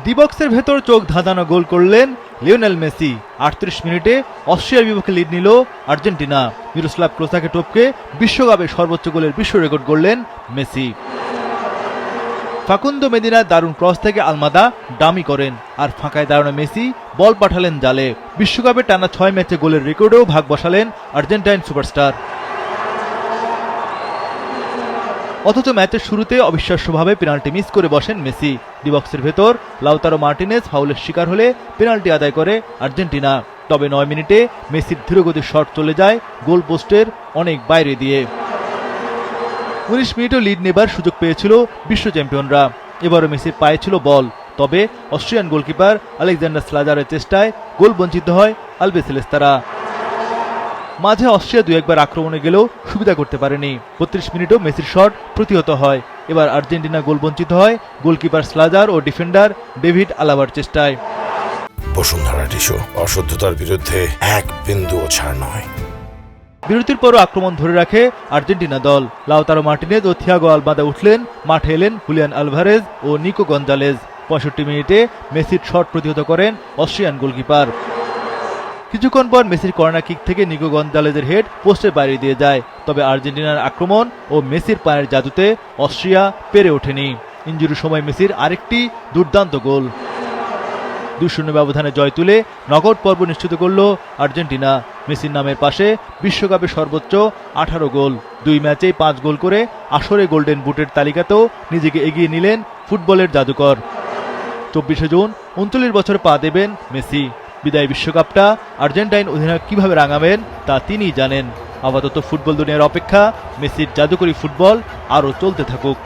D বক্সের ভেতর চোখ ধাঁধানো গোল করলেন লিওনেল মেসি। ৩৮ মিনিটে অস্ট্রিয়ার বিপক্ষে লিড নিল আর্জেন্টিনা। মিরোস্লাভ ক্লোসাকে টপকে বিশ্বকাপে সর্বোচ্চ গোলের বিশ্ব রেকর্ড গড়লেন মেসি। ফাকুন্দো মেদিনার দারুণ ক্রস থেকে আলমাদা ডামি করেন, আর ফাঁকায় দাঁড়ানো মেসি বল পাঠালেন জালে। বিশ্বকাপে টানা ৬ ম্যাচে গোলের রেকর্ডেও ভাগ বসালেন আর্জেন্টাইন সুপারস্টার। অথচ ম্যাচের শুরুতে অবিশ্বাস্যভাবে পেনাল্টি মিস করে বসেন মেসি। ডি বক্সের ভেতর লাউতারো মার্টিনেজ ফাউলের শিকার হলে পেনাল্টি আদায় করে আর্জেন্টিনা। তবে ৯ মিনিটে মেসির ধীরগতির শট চলে যায় গোল পোস্টের অনেক বাইরে দিয়ে। ১৯ মিনিটও লিড নেবার সুযোগ পেয়েছিল বিশ্ব চ্যাম্পিয়নরা। এবারও মেসির পায়ে ছিল বল, তবে অস্ট্রিয়ান গোলকিপার আলেকজান্ডার স্লাজারের চেষ্টায় গোল বঞ্চিত হয় আলবিসেলেস্তারা। মাঝে অস্ট্রিয়া ২-১বার আক্রমণে গেলেও সুবিধা করতে পারেনি। ৩২ মিনিটও মেসির শট প্রতিহত হয়। এবার আর্জেন্টিনা গোল বঞ্চিত হয় গোলকিপার স্লাজার ও ডিফেন্ডার ডেভিড আলাবার চেষ্টায়। বসুন্ধরা টিস্যু, অশুদ্ধতার বিরুদ্ধে এক বিন্দুও ছাড় নয়। বিরতির পরও আক্রমণ ধরে রাখে আর্জেন্টিনা দল। লাউতারো মার্টিনেজ ও থিয়াগো আলমাদা উঠলেন, মাঠে এলেন হুলিয়ান আলভারেজ ও নিকো গঞ্জালেজ। ৬৫ মিনিটে মেসির শট প্রতিহত করেন অস্ট্রিয়ান গোলকিপার। কিছুক্ষণ পর মেসির কর্নার কিক থেকে নিকো গঞ্জালেজের হেড পোস্টের বাইরে দিয়ে যায়। তবে আর্জেন্টিনার আক্রমণ ও মেসির পায়ের জাদুতে অস্ট্রিয়া পেরে ওঠেনি। ইনজুরির সময় মেসির আরেকটি দুর্দান্ত গোল। ২-০ ব্যবধানে জয় তুলে নকআউট পর্ব নিশ্চিত করল আর্জেন্টিনা। মেসির নামের পাশে বিশ্বকাপে সর্বোচ্চ ১৮ গোল। ২ ম্যাচেই ৫ গোল করে আসরে গোল্ডেন বুটের তালিকাতেও নিজেকে এগিয়ে নিলেন ফুটবলের জাদুকর। ২৪শে জুন ৩৯ বছর পা দেবেন মেসি। বিদায় বিশ্বকাপটা আর্জেন্টাইন অধিনায়ক কিভাবে রাঙাবেন তা তিনিই জানেন। আপাতত ফুটবল দুনিয়ার অপেক্ষা মেসির জাদুকরী ফুটবল আরও চলতে থাকুক।